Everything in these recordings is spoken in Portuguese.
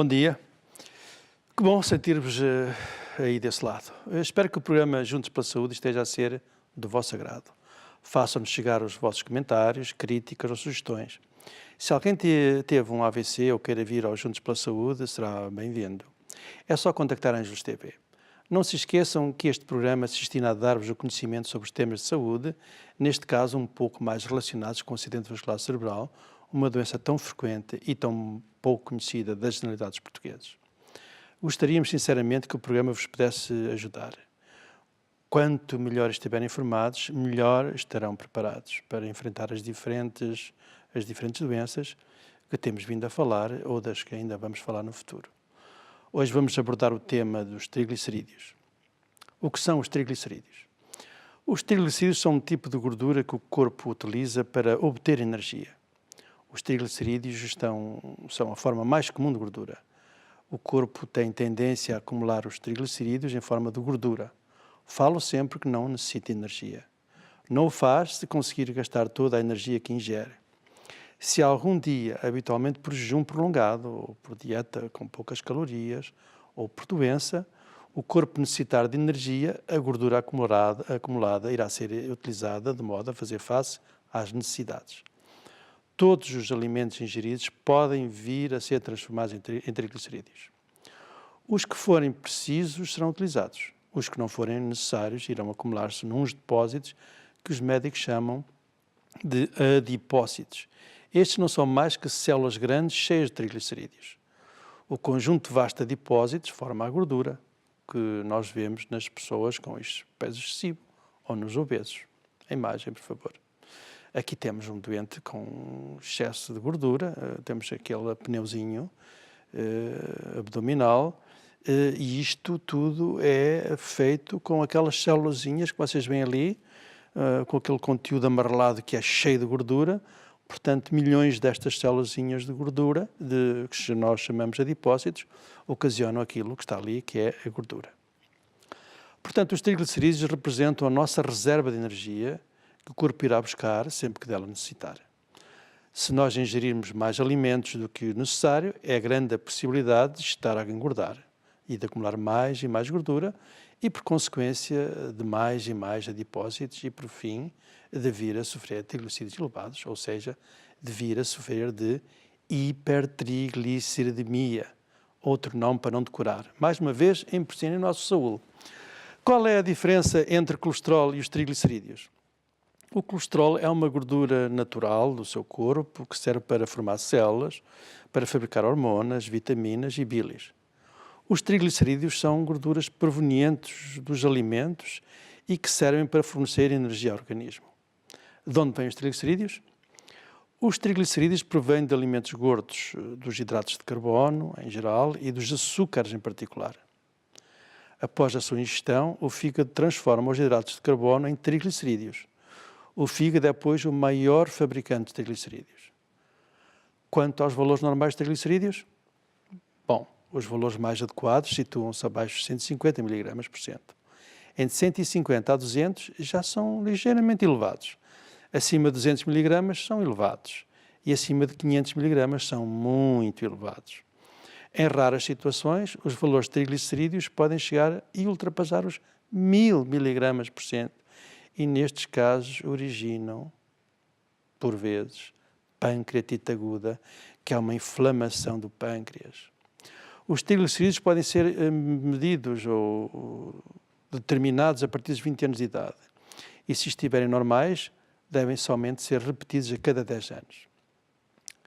Bom dia. Que bom sentir-vos aí desse lado. Eu espero que o programa Juntos pela Saúde esteja a ser do vosso agrado. Façam-nos chegar os vossos comentários, críticas ou sugestões. Se alguém teve um AVC ou queira vir ao Juntos pela Saúde, será bem-vindo. É só contactar a Ângelos TV. Não se esqueçam que este programa se destina a dar-vos o conhecimento sobre os temas de saúde, neste caso um pouco mais relacionados com o acidente vascular cerebral, uma doença tão frequente e tão pouco conhecida das generalidades portugueses. Gostaríamos sinceramente que o programa vos pudesse ajudar. Quanto melhor estiverem informados, melhor estarão preparados para enfrentar as diferentes doenças que temos vindo a falar ou das que ainda vamos falar no futuro. Hoje vamos abordar o tema dos triglicerídeos. O que são os triglicerídeos? Os triglicerídeos são um tipo de gordura que o corpo utiliza para obter energia. Os triglicerídeos são a forma mais comum de gordura. O corpo tem tendência a acumular os triglicerídeos em forma de gordura. Falo sempre que não necessita energia. Não o faz se conseguir gastar toda a energia que ingere. Se algum dia, habitualmente por jejum prolongado, ou por dieta com poucas calorias, ou por doença, o corpo necessitar de energia, a gordura acumulada irá ser utilizada de modo a fazer face às necessidades. Todos os alimentos ingeridos podem vir a ser transformados em triglicerídeos. Os que forem precisos serão utilizados. Os que não forem necessários irão acumular-se nos depósitos que os médicos chamam de adipócitos. Estes não são mais que células grandes cheias de triglicerídeos. O conjunto vasto de adipócitos forma a gordura que nós vemos nas pessoas com peso excessivo ou nos obesos. A imagem, por favor. Aqui temos um doente com excesso de gordura, temos aquele pneuzinho abdominal, e isto tudo é feito com aquelas célulazinhas que vocês veem ali, com aquele conteúdo amarelado que é cheio de gordura. Portanto, milhões destas célulazinhas de gordura, que nós chamamos de adipócitos, ocasionam aquilo que está ali, que é a gordura. Portanto, os triglicerídeos representam a nossa reserva de energia que o corpo irá buscar sempre que dela necessitar. Se nós ingerirmos mais alimentos do que o necessário, é grande a possibilidade de estar a engordar e de acumular mais e mais gordura e, por consequência, de mais e mais adipócitos e, por fim, de vir a sofrer triglicerídeos elevados, ou seja, de vir a sofrer de hipertrigliceridemia, outro nome para não decorar. Mais uma vez, impressiona o nosso Saúl. Qual é a diferença entre o colesterol e os triglicerídeos? O colesterol é uma gordura natural do seu corpo que serve para formar células, para fabricar hormonas, vitaminas e bilis. Os triglicerídeos são gorduras provenientes dos alimentos e que servem para fornecer energia ao organismo. De onde vêm os triglicerídeos? Os triglicerídeos provêm de alimentos gordos, dos hidratos de carbono em geral e dos açúcares em particular. Após a sua ingestão, o fígado transforma os hidratos de carbono em triglicerídeos. O fígado é, pois, o maior fabricante de triglicerídeos. Quanto aos valores normais de triglicerídeos? Bom, os valores mais adequados situam-se abaixo de 150 mg por cento. Entre 150 a 200 já são ligeiramente elevados. Acima de 200 mg são elevados e acima de 500 mg são muito elevados. Em raras situações, os valores de triglicerídeos podem chegar e ultrapassar os 1000 mg por cento e nestes casos originam, por vezes, pancreatite aguda, que é uma inflamação do pâncreas. Os triglicerídeos podem ser medidos ou determinados a partir dos 20 anos de idade e, se estiverem normais, devem somente ser repetidos a cada 10 anos.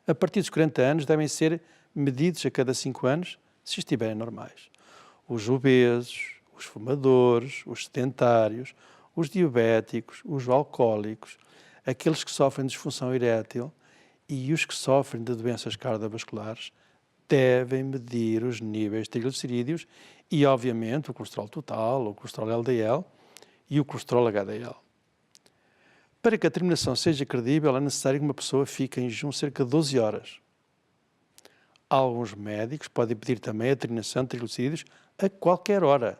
A partir dos 40 anos, devem ser medidos a cada 5 anos, se estiverem normais. Os obesos, os fumadores, os sedentários, os diabéticos, os alcoólicos, aqueles que sofrem de disfunção erétil e os que sofrem de doenças cardiovasculares devem medir os níveis de triglicerídeos e, obviamente, o colesterol total, o colesterol LDL e o colesterol HDL. Para que a determinação seja credível, é necessário que uma pessoa fique em jejum cerca de 12 horas. Alguns médicos podem pedir também a determinação de triglicerídeos a qualquer hora,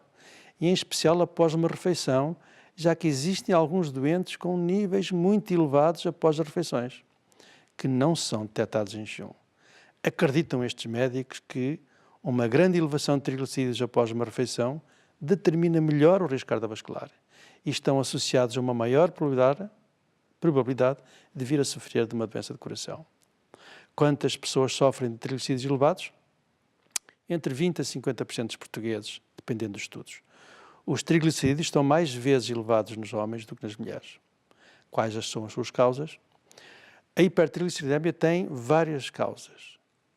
e em especial após uma refeição, já que existem alguns doentes com níveis muito elevados após as refeições, que não são detectados em jejum. Acreditam estes médicos que Uma grande elevação de triglicerídeos após uma refeição determina melhor o risco cardiovascular e estão associados a uma maior probabilidade de vir a sofrer de uma doença de coração. Quantas pessoas sofrem de triglicerídeos elevados? Entre 20% a 50% dos portugueses, dependendo dos estudos. Os triglicerídeos estão mais vezes elevados nos homens do que nas mulheres. Quais são as suas causas? A hipertrigliceridemia tem várias causas.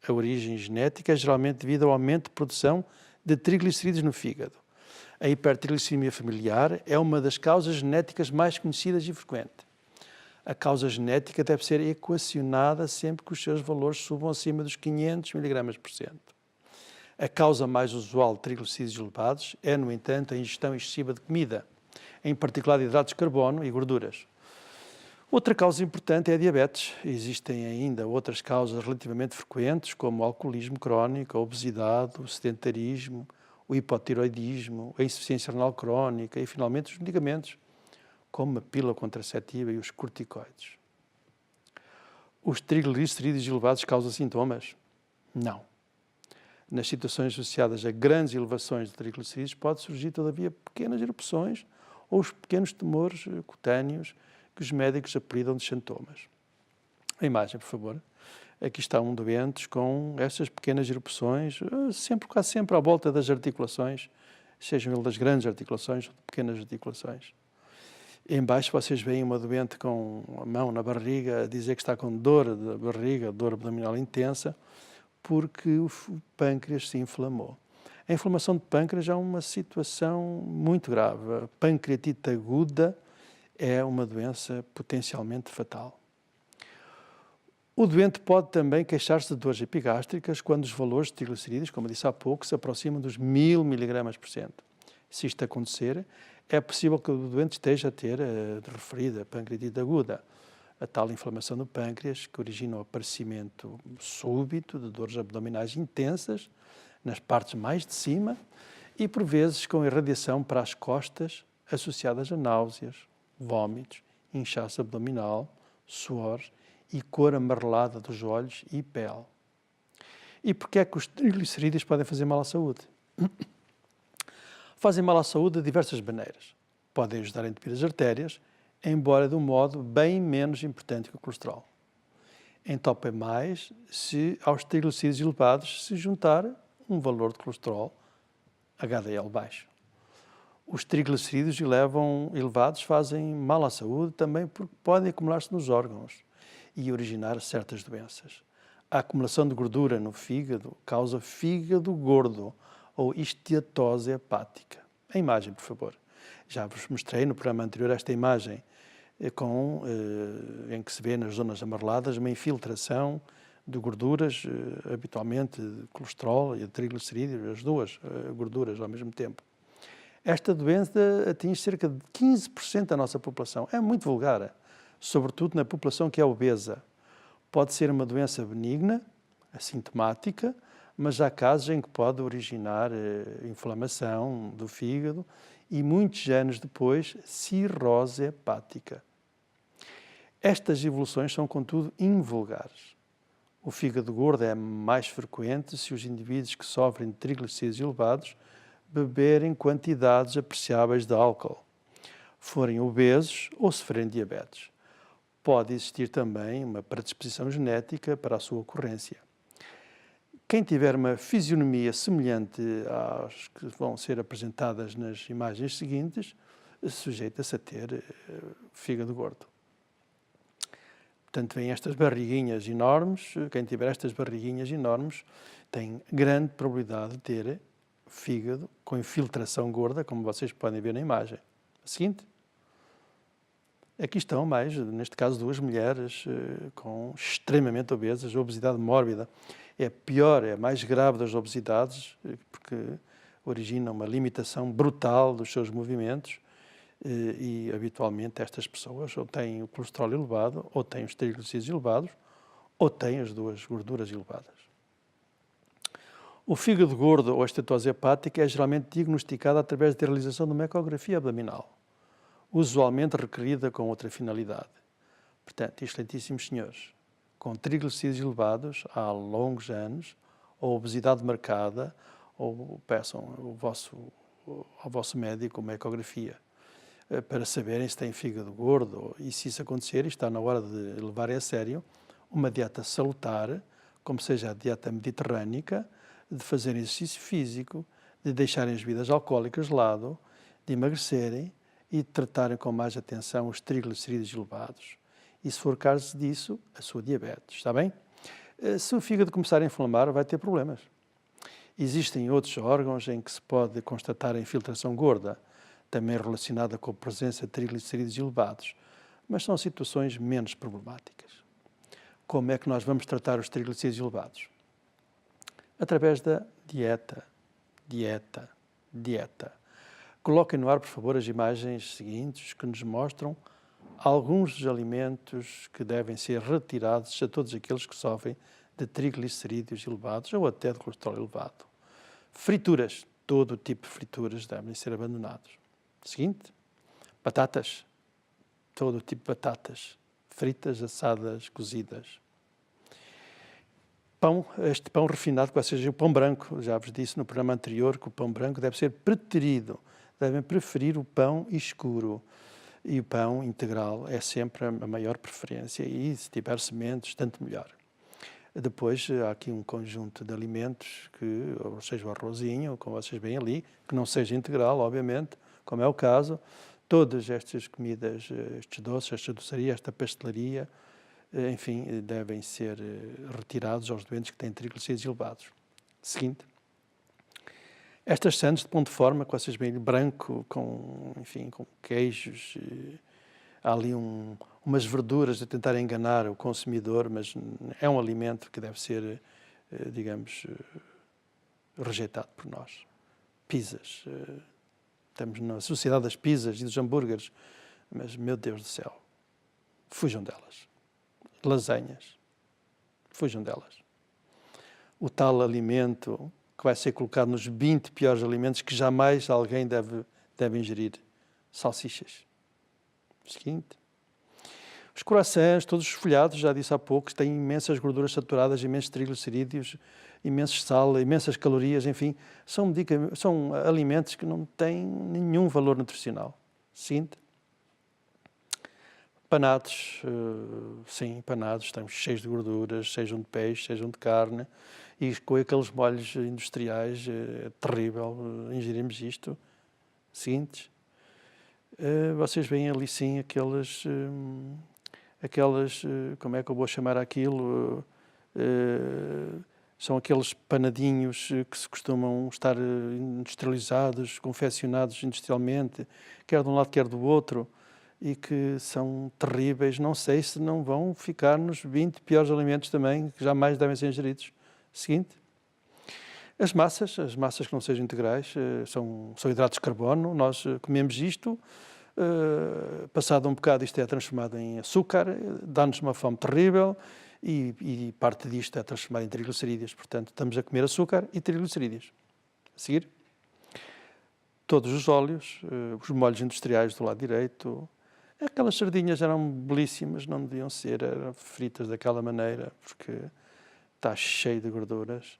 A origem genética é geralmente devido ao aumento de produção de triglicerídeos no fígado. A hipertrigliceridemia familiar é uma das causas genéticas mais conhecidas e frequentes. A causa genética deve ser equacionada sempre que os seus valores subam acima dos 500 mg/cento. A causa mais usual de triglicerídeos elevados é, no entanto, a ingestão excessiva de comida, em particular de hidratos de carbono e gorduras. Outra causa importante é a diabetes. Existem ainda outras causas relativamente frequentes, como o alcoolismo crónico, a obesidade, o sedentarismo, o hipotiroidismo, a insuficiência renal crónica e, finalmente, os medicamentos, como a pílula contraceptiva e os corticoides. Os triglicerídeos elevados causam sintomas? Não. Nas situações associadas a grandes elevações de triglicerídeos pode surgir, todavia, pequenas erupções ou os pequenos tumores cutâneos que os médicos apelidam de xantomas. A imagem, por favor. Aqui está um doente com estas pequenas erupções, quase sempre à volta das articulações, sejam elas das grandes articulações ou de pequenas articulações. Em baixo vocês veem uma doente com a mão na barriga a dizer que está com dor de barriga, dor abdominal intensa, porque o pâncreas se inflamou. A inflamação de pâncreas é uma situação muito grave. A pancreatite aguda é uma doença potencialmente fatal. O doente pode também queixar-se de dores epigástricas quando os valores de triglicerídeos, como eu disse há pouco, se aproximam dos 1000 mg/cento. Se isto acontecer, é possível que o doente esteja a ter a referida pancreatite aguda, a tal inflamação do pâncreas que origina o aparecimento súbito de dores abdominais intensas nas partes mais de cima e, por vezes, com irradiação para as costas associadas a náuseas, vômitos, inchaço abdominal, suor e cor amarelada dos olhos e pele. E porquê é que os triglicerídeos podem fazer mal à saúde? Fazem mal à saúde de diversas maneiras. Podem ajudar a entupir as artérias, embora de um modo bem menos importante que o colesterol. Entopem mais se aos triglicerídeos elevados se juntar um valor de colesterol HDL baixo. Os triglicerídeos elevados fazem mal à saúde também porque podem acumular-se nos órgãos e originar certas doenças. A acumulação de gordura no fígado causa fígado gordo ou esteatose hepática. A imagem, por favor. Já vos mostrei no programa anterior esta imagem em que se vê nas zonas amareladas uma infiltração de gorduras, habitualmente de colesterol e de triglicerídeos, as duas gorduras ao mesmo tempo. Esta doença atinge cerca de 15% da nossa população. É muito vulgar, sobretudo na população que é obesa. Pode ser uma doença benigna, assintomática, mas há casos em que pode originar inflamação do fígado e, muitos anos depois, cirrose hepática. Estas evoluções são, contudo, invulgares. O fígado gordo é mais frequente se os indivíduos que sofrem de triglicerídeos elevados beberem quantidades apreciáveis de álcool, forem obesos ou sofrerem diabetes. Pode existir também uma predisposição genética para a sua ocorrência. Quem tiver uma fisionomia semelhante às que vão ser apresentadas nas imagens seguintes, sujeita-se a ter fígado gordo. Portanto, vêm estas barriguinhas enormes. Quem tiver estas barriguinhas enormes tem grande probabilidade de ter fígado com infiltração gorda, como vocês podem ver na imagem. A seguinte. Aqui estão neste caso, duas mulheres extremamente obesas, obesidade mórbida. É pior, é a mais grave das obesidades, porque origina uma limitação brutal dos seus movimentos e, habitualmente, estas pessoas ou têm o colesterol elevado, ou têm os triglicerídeos elevados, ou têm as duas gorduras elevadas. O fígado gordo ou a estetose hepática é geralmente diagnosticada através da realização de uma ecografia abdominal, usualmente requerida com outra finalidade. Portanto, excelentíssimos senhores, com triglicerídeos elevados há longos anos, ou obesidade marcada, ou peçam ao vosso médico uma ecografia para saberem se têm fígado gordo, e se isso acontecer, está na hora de levarem a sério uma dieta salutar, como seja a dieta mediterrânica, de fazerem exercício físico, de deixarem as bebidas alcoólicas de lado, de emagrecerem e de tratarem com mais atenção os triglicerídeos elevados. E se for caso disso, a sua diabetes, está bem? Se o fígado começar a inflamar, vai ter problemas. Existem outros órgãos em que se pode constatar a infiltração gorda, também relacionada com a presença de triglicerídeos elevados, mas são situações menos problemáticas. Como é que nós vamos tratar os triglicerídeos elevados? Através da dieta. Coloquem no ar, por favor, as imagens seguintes que nos mostram alguns dos alimentos que devem ser retirados a todos aqueles que sofrem de triglicerídeos elevados ou até de colesterol elevado. Frituras, todo o tipo de frituras devem ser abandonados. Seguinte, batatas, todo o tipo de batatas, fritas, assadas, cozidas. Pão, este pão refinado, ou seja, o pão branco, já vos disse no programa anterior que o pão branco deve ser preterido, devem preferir o pão escuro. E o pão integral é sempre a maior preferência e se tiver sementes, tanto melhor. Depois há aqui um conjunto de alimentos que, ou seja, o arrozinho, como vocês veem ali, que não seja integral, obviamente, como é o caso, todas estas comidas, estes doces, esta doçaria, esta pastelaria, enfim, devem ser retirados aos doentes que têm triglicerídeos elevados. Seguinte. Estas sandes de pão de forma, que vocês veem, branco, com queijos, há ali umas verduras a tentar enganar o consumidor, mas é um alimento que deve ser, digamos, rejeitado por nós. Pizzas. Estamos na sociedade das pizzas e dos hambúrgueres, mas, meu Deus do céu, fujam delas. Lasanhas, fujam delas. O tal alimento que vai ser colocado nos 20 piores alimentos que jamais alguém deve ingerir. Salsichas. Seguinte. Os croissants, todos os folhados, já disse há pouco, têm imensas gorduras saturadas, imensos triglicerídeos, imensos sal, imensas calorias, enfim, são alimentos que não têm nenhum valor nutricional. Seguinte. Panados, sim, panados, estão cheios de gorduras, sejam de peixe, sejam de carne, e com aqueles molhos industriais, é terrível ingerirmos isto. Seguintes, vocês veem ali sim aquelas, como é que eu vou chamar aquilo, são aqueles panadinhos que se costumam estar industrializados, confeccionados industrialmente, quer de um lado, quer do outro, e que são terríveis. Não sei se não vão ficar nos 20 piores alimentos também, que jamais devem ser ingeridos. Seguinte. As massas que não sejam integrais, são hidratos de carbono. Nós comemos isto, passado um bocado isto é transformado em açúcar, dá-nos uma fome terrível e parte disto é transformado em triglicerídeos. Portanto, estamos a comer açúcar e triglicerídeos. A seguir. Todos os óleos, os molhos industriais do lado direito. Aquelas sardinhas eram belíssimas, não deviam ser, eram fritas daquela maneira, porque está cheio de gorduras.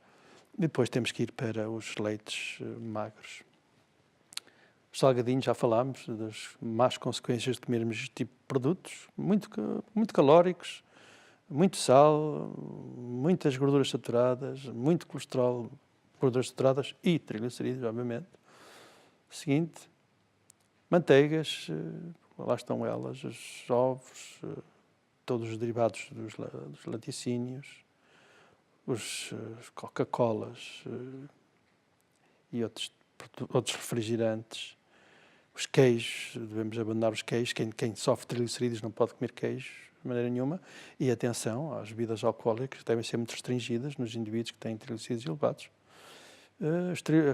E depois temos que ir para os leites magros. Os salgadinhos, já falámos das más consequências de comermos este tipo de produtos, muito calóricos, muito sal, muitas gorduras saturadas, muito colesterol, gorduras saturadas e triglicerídeos, obviamente. Seguinte, manteigas, lá estão elas, os ovos, todos os derivados dos laticínios, os Coca-Colas e outros refrigerantes, os queijos, devemos abandonar os queijos, quem sofre triglicerídeos não pode comer queijo de maneira nenhuma, e atenção, as bebidas alcoólicas devem ser muito restringidas nos indivíduos que têm triglicerídeos elevados.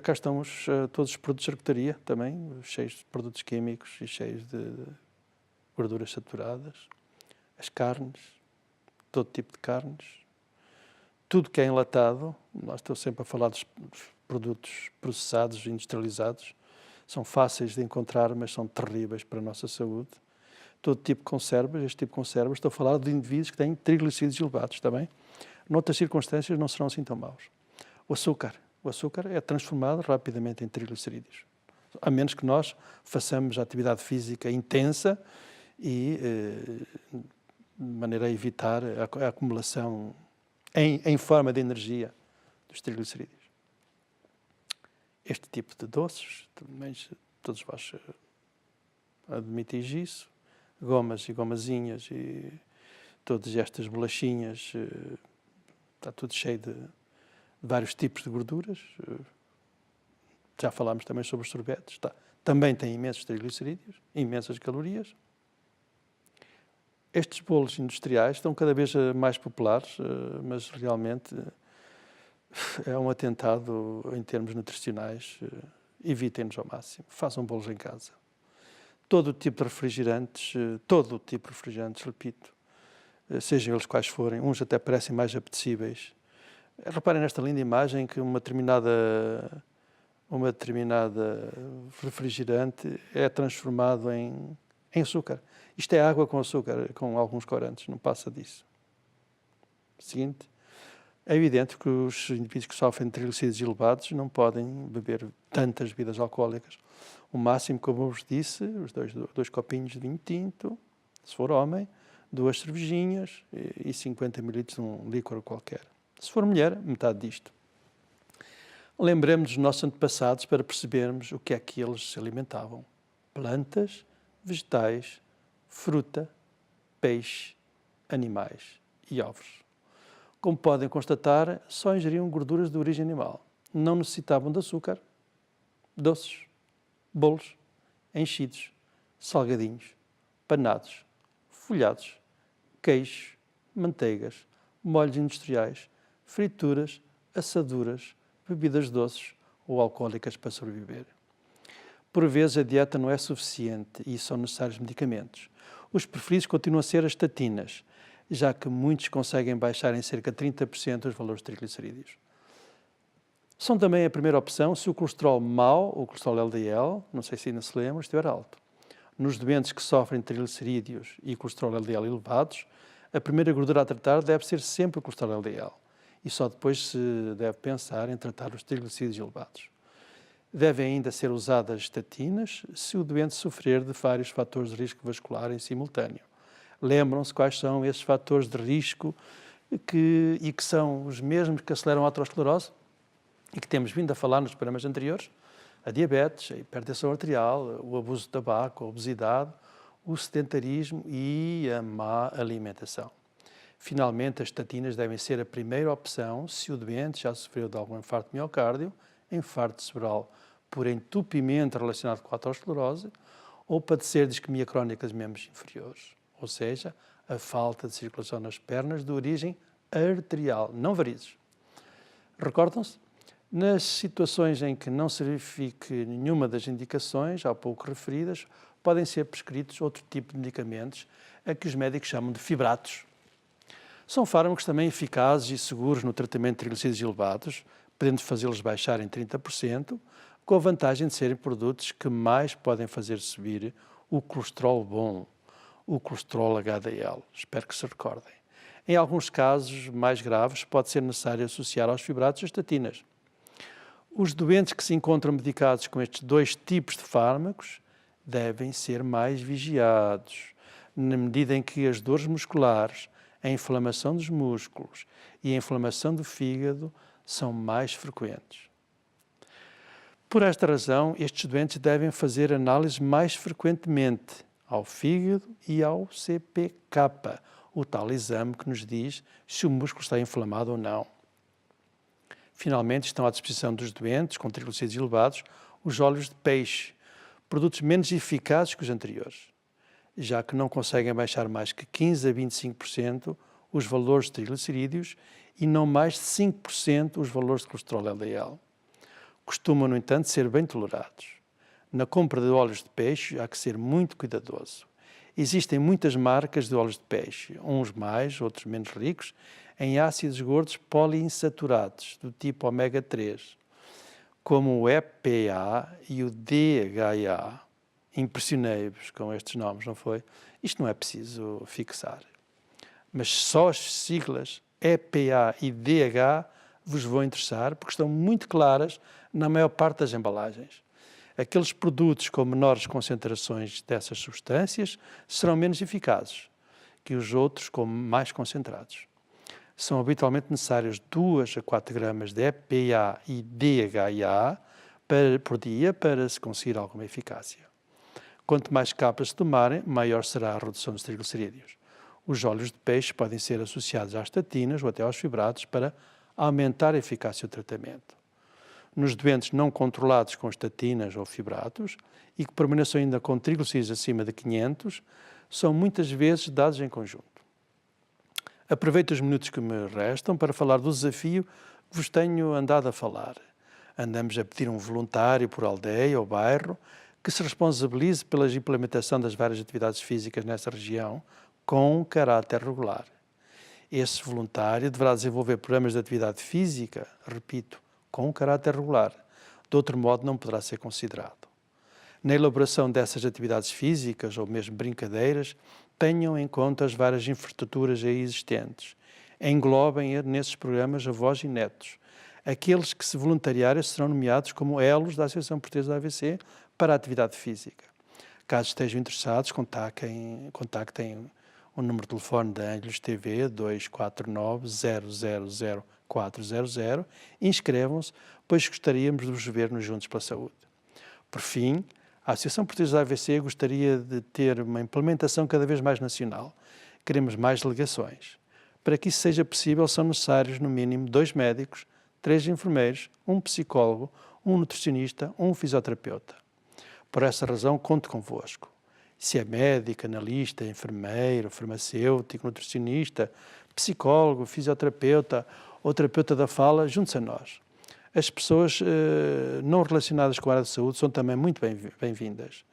Cá estão todos os produtos de charcutaria também, cheios de produtos químicos e cheios de gorduras saturadas. As carnes, todo tipo de carnes. Tudo que é enlatado, nós estou sempre a falar dos produtos processados, industrializados, são fáceis de encontrar, mas são terríveis para a nossa saúde. Todo tipo de conservas, este tipo de conservas, estou a falar de indivíduos que têm triglicerídeos elevados, está bem? Noutras circunstâncias não serão assim tão maus. O açúcar é transformado rapidamente em triglicerídeos, a menos que nós façamos atividade física intensa e de maneira a evitar a acumulação em forma de energia dos triglicerídeos. Este tipo de doces, também todos vós admitis isso, gomas e gomazinhas e todas estas bolachinhas, está tudo cheio de vários tipos de gorduras. Já falámos também sobre os sorvetes, também tem imensos triglicerídeos, imensas calorias. Estes bolos industriais estão cada vez mais populares, mas realmente é um atentado em termos nutricionais. Evitem-nos ao máximo, façam bolos em casa. Todo o tipo de refrigerantes, repito, sejam eles quais forem, uns até parecem mais apetecíveis. Reparem nesta linda imagem que uma determinada refrigerante é transformado em açúcar. Isto é água com açúcar, com alguns corantes, não passa disso. Seguinte, é evidente que os indivíduos que sofrem de triglicerídeos elevados não podem beber tantas bebidas alcoólicas. O máximo, como eu vos disse, os dois copinhos de vinho tinto, se for homem, 2 cervejinhas e 50 ml de um líquor qualquer. Se for mulher, metade disto. Lembremos dos nossos antepassados para percebermos o que é que eles se alimentavam. Plantas, vegetais, fruta, peixe, animais e ovos. Como podem constatar, só ingeriam gorduras de origem animal. Não necessitavam de açúcar, doces, bolos, enchidos, salgadinhos, panados, folhados, queijos, manteigas, molhos industriais, frituras, assaduras, bebidas doces ou alcoólicas para sobreviver. Por vezes a dieta não é suficiente e são necessários medicamentos. Os preferidos continuam a ser as estatinas, já que muitos conseguem baixar em cerca de 30% os valores de triglicerídeos. São também a primeira opção se o colesterol mau, o colesterol LDL, não sei se ainda se lembra, estiver alto. Nos doentes que sofrem de triglicerídeos e colesterol LDL elevados, a primeira gordura a tratar deve ser sempre o colesterol LDL e só depois se deve pensar em tratar os triglicerídeos elevados. Devem ainda ser usadas estatinas se o doente sofrer de vários fatores de risco vascular em simultâneo. Lembram-se quais são esses fatores de risco que são os mesmos que aceleram a aterosclerose e que temos vindo a falar nos programas anteriores? A diabetes, a hipertensão arterial, o abuso de tabaco, a obesidade, o sedentarismo e a má alimentação. Finalmente, as estatinas devem ser a primeira opção se o doente já sofreu de algum infarto de miocárdio, infarto cerebral por entupimento relacionado com a aterosclerose ou padecer de isquemia crónica dos membros inferiores, ou seja, a falta de circulação nas pernas de origem arterial, não varizes. Recordam-se? Nas situações em que não se verifique nenhuma das indicações, há pouco referidas, podem ser prescritos outro tipo de medicamentos, a que os médicos chamam de fibratos. São fármacos também eficazes e seguros no tratamento de triglicerídeos elevados, podendo fazê-los baixar em 30%, com a vantagem de serem produtos que mais podem fazer subir o colesterol bom, o colesterol HDL. Espero que se recordem. Em alguns casos mais graves, pode ser necessário associar aos fibratos as estatinas. Os doentes que se encontram medicados com estes 2 tipos de fármacos devem ser mais vigiados, na medida em que as dores musculares, a inflamação dos músculos e a inflamação do fígado são mais frequentes. Por esta razão, estes doentes devem fazer análises mais frequentemente ao fígado e ao CPK, o tal exame que nos diz se o músculo está inflamado ou não. Finalmente, estão à disposição dos doentes com triglicerídeos elevados os óleos de peixe, produtos menos eficazes que os anteriores, já que não conseguem baixar mais que 15% a 25% os valores de triglicerídeos e não mais de 5% os valores de colesterol LDL. Costumam, no entanto, ser bem tolerados. Na compra de óleos de peixe há que ser muito cuidadoso. Existem muitas marcas de óleos de peixe, uns mais, outros menos ricos, em ácidos gordos poliinsaturados, do tipo ômega 3, como o EPA e o DHA. Impressionei-vos com estes nomes, não foi? Isto não é preciso fixar. Mas só as siglas EPA e DHA vos vão interessar porque estão muito claras na maior parte das embalagens. Aqueles produtos com menores concentrações dessas substâncias serão menos eficazes que os outros com mais concentrados. São habitualmente necessários 2 a 4 gramas de EPA e DHA por dia para se conseguir alguma eficácia. Quanto mais cápsulas se tomarem, maior será a redução dos triglicerídeos. Os óleos de peixe podem ser associados às estatinas ou até aos fibratos para aumentar a eficácia do tratamento. Nos doentes não controlados com estatinas ou fibratos e que permaneçam ainda com triglicerídeos acima de 500, são muitas vezes dados em conjunto. Aproveito os minutos que me restam para falar do desafio que vos tenho andado a falar. Andamos a pedir um voluntário por aldeia ou bairro que se responsabilize pela implementação das várias atividades físicas nessa região com caráter regular. Esse voluntário deverá desenvolver programas de atividade física, repito, com caráter regular. De outro modo, não poderá ser considerado. Na elaboração dessas atividades físicas ou mesmo brincadeiras, tenham em conta as várias infraestruturas aí existentes. Englobem nesses programas avós e netos. Aqueles que se voluntariarem serão nomeados como elos da Associação Portuguesa da AVC para a atividade física. Caso estejam interessados, contactem o número de telefone da Ângelos TV 249 000 400 e inscrevam-se, pois gostaríamos de vos ver nos Juntos pela Saúde. Por fim, a Associação Portuguesa da AVC gostaria de ter uma implementação cada vez mais nacional. Queremos mais delegações. Para que isso seja possível, são necessários, no mínimo, 2 médicos, 3 enfermeiros, 1 psicólogo, 1 nutricionista, 1 fisioterapeuta. Por essa razão, conto convosco. Se é médico, analista, enfermeiro, farmacêutico, nutricionista, psicólogo, fisioterapeuta ou terapeuta da fala, junte-se a nós. As pessoas não relacionadas com a área de saúde são também muito bem-vindas.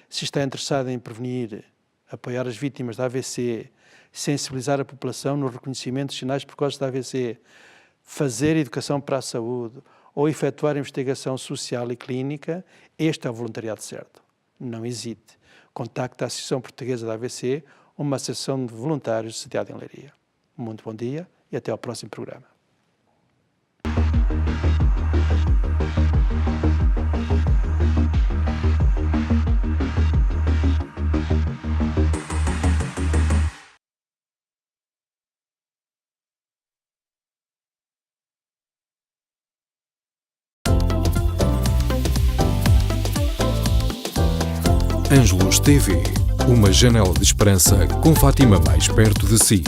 Se está interessado em prevenir, apoiar as vítimas da AVC, sensibilizar a população no reconhecimento dos sinais precoces da AVC, fazer educação para a saúde ou efetuar investigação social e clínica, este é o voluntariado certo. Não hesite. Contacte a Associação Portuguesa da AVC, uma associação de voluntários sediada em Leiria. Muito bom dia e até ao próximo programa. Ângelos TV, uma janela de esperança com Fátima mais perto de si.